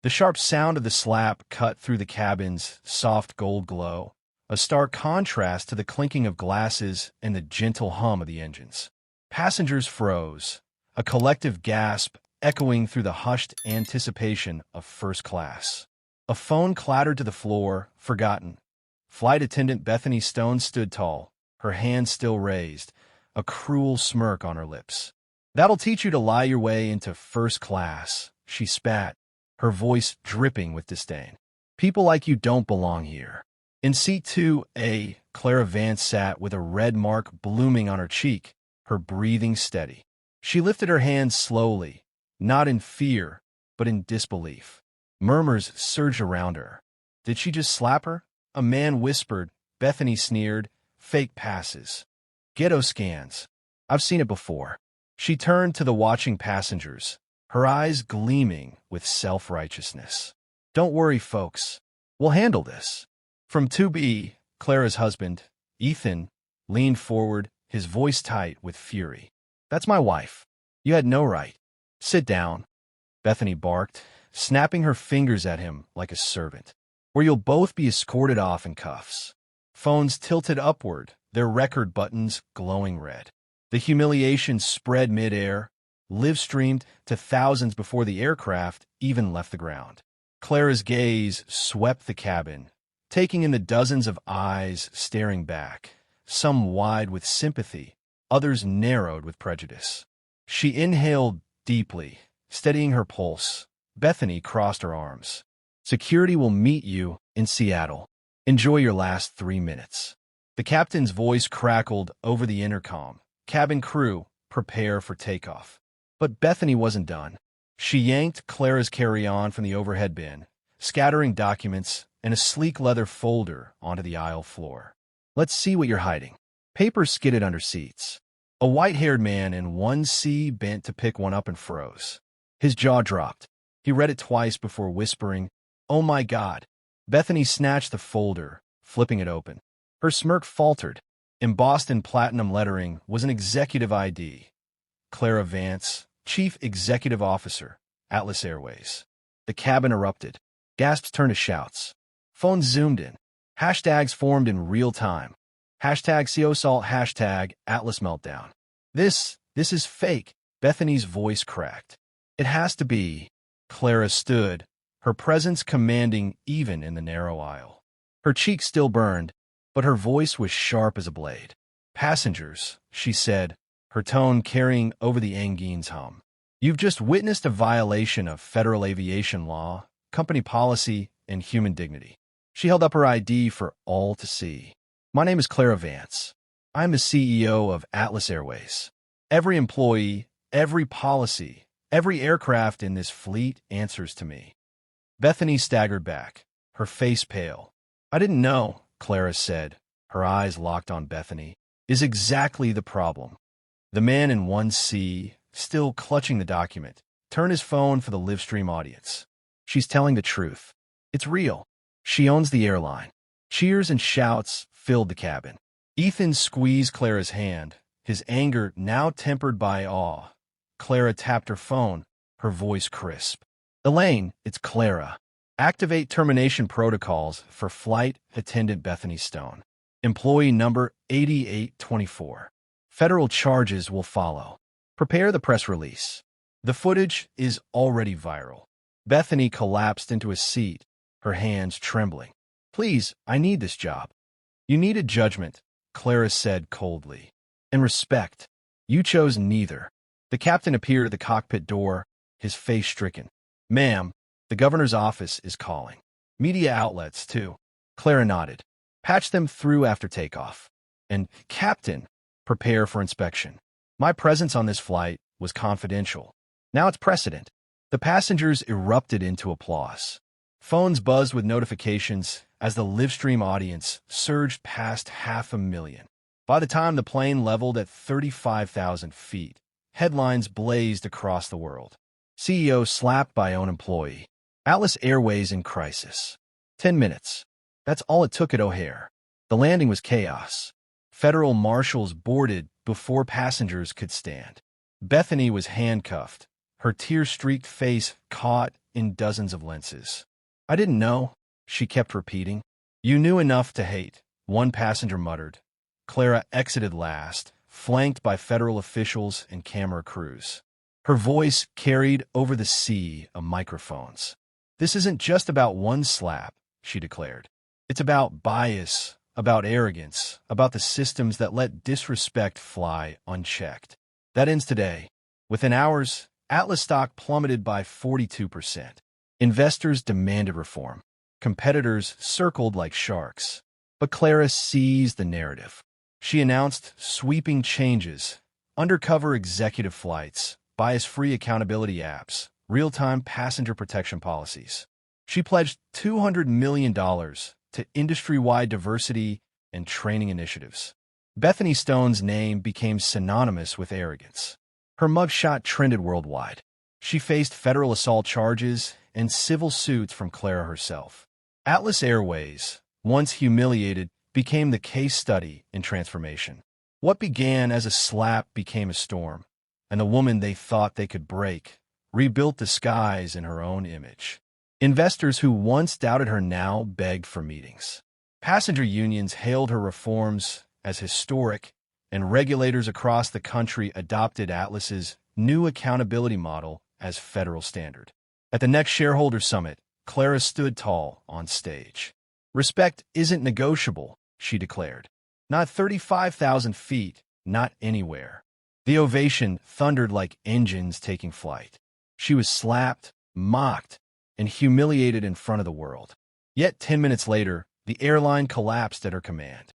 The sharp sound of the slap cut through the cabin's soft gold glow, a stark contrast to the clinking of glasses and the gentle hum of the engines. Passengers froze, a collective gasp echoing through the hushed anticipation of first class. A phone clattered to the floor, forgotten. Flight attendant Bethany Stone stood tall, her hands still raised, a cruel smirk on her lips. "That'll teach you to lie your way into first class," she spat, her voice dripping with disdain. "People like you don't belong here." In seat 2A, Clara Vance sat with a red mark blooming on her cheek, her breathing steady. She lifted her hands slowly, not in fear, but in disbelief. Murmurs surged around her. Did she just slap her? A man whispered. Bethany sneered. "Fake passes. Ghetto scans. I've seen it before." She turned to the watching passengers, her eyes gleaming with self-righteousness. "Don't worry, folks. We'll handle this." From 2B, Clara's husband, Ethan, leaned forward, his voice tight with fury. "That's my wife. You had no right." "Sit down," Bethany barked, snapping her fingers at him like a servant, "or you'll both be escorted off in cuffs." Phones tilted upward, their record buttons glowing red. The humiliation spread mid-air, live-streamed to thousands before the aircraft even left the ground. Clara's gaze swept the cabin, taking in the dozens of eyes staring back, some wide with sympathy, others narrowed with prejudice. She inhaled deeply, steadying her pulse. Bethany crossed her arms. "Security will meet you in Seattle. Enjoy your last 3 minutes." The captain's voice crackled over the intercom. "Cabin crew, prepare for takeoff." But Bethany wasn't done. She yanked Clara's carry-on from the overhead bin, scattering documents and a sleek leather folder onto the aisle floor. "Let's see what you're hiding." Papers skidded under seats. A white-haired man in 1C bent to pick one up and froze. His jaw dropped. He read it twice before whispering, "Oh my God." Bethany snatched the folder, flipping it open. Her smirk faltered. Embossed in platinum lettering was an executive ID. Clara Vance, Chief Executive Officer, Atlas Airways. The cabin erupted. Gasps turned to shouts. Phones zoomed in. Hashtags formed in real time. Hashtag SEOSalt, hashtag Atlas Meltdown. This is fake. Bethany's voice cracked. It has to be. Clara stood, her presence commanding even in the narrow aisle. Her cheek still burned, but her voice was sharp as a blade. "Passengers," she said, her tone carrying over the engine's hum. "You've just witnessed a violation of federal aviation law, company policy, and human dignity." She held up her ID for all to see. "My name is Clara Vance. I'm the CEO of Atlas Airways. Every employee, every policy, every aircraft in this fleet answers to me." Bethany staggered back, her face pale. "I didn't know," Clara said, her eyes locked on Bethany, "is exactly the problem." The man in 1C, still clutching the document, turned his phone for the livestream audience. "She's telling the truth. It's real. She owns the airline." Cheers and shouts filled the cabin. Ethan squeezed Clara's hand, his anger now tempered by awe. Clara tapped her phone, her voice crisp. "Elaine, it's Clara. Activate termination protocols for Flight Attendant Bethany Stone. Employee number 8824. Federal charges will follow. Prepare the press release." The footage is already viral. Bethany collapsed into a seat, her hands trembling. "Please, I need this job." "You needed judgment," Clara said coldly. "And respect. You chose neither." The captain appeared at the cockpit door, his face stricken. "Ma'am, the governor's office is calling. Media outlets, too." Clara nodded. "Patch them through after takeoff." And, "Captain, prepare for inspection. My presence on this flight was confidential. Now it's precedent." The passengers erupted into applause. Phones buzzed with notifications as the livestream audience surged past 500,000. By the time the plane leveled at 35,000 feet, headlines blazed across the world. CEO slapped by own employee. Atlas Airways in crisis. 10 minutes. That's all it took at O'Hare. The landing was chaos. Federal marshals boarded before passengers could stand. Bethany was handcuffed, her tear-streaked face caught in dozens of lenses. "I didn't know," she kept repeating. "You knew enough to hate," one passenger muttered. Clara exited last, flanked by federal officials and camera crews. Her voice carried over the sea of microphones. "This isn't just about one slap," she declared. "It's about bias, about arrogance, about the systems that let disrespect fly unchecked." That ends today. Within hours, Atlas stock plummeted by 42%. Investors demanded reform. Competitors circled like sharks. But Clara seized the narrative. She announced sweeping changes, undercover executive flights, bias-free accountability apps, real-time passenger protection policies. She pledged $200 million to industry-wide diversity and training initiatives. Bethany Stone's name became synonymous with arrogance. Her mugshot trended worldwide. She faced federal assault charges and civil suits from Clara herself. Atlas Airways, once humiliated, became the case study in transformation. What began as a slap became a storm, and the woman they thought they could break rebuilt the skies in her own image. Investors who once doubted her now begged for meetings. Passenger unions hailed her reforms as historic, and regulators across the country adopted Atlas's new accountability model as federal standard. At the next shareholder summit, Clara stood tall on stage. "Respect isn't negotiable," she declared. "Not 35,000 feet, not anywhere." The ovation thundered like engines taking flight. She was slapped, mocked, and humiliated in front of the world. Yet 10 minutes later, the airline collapsed at her command.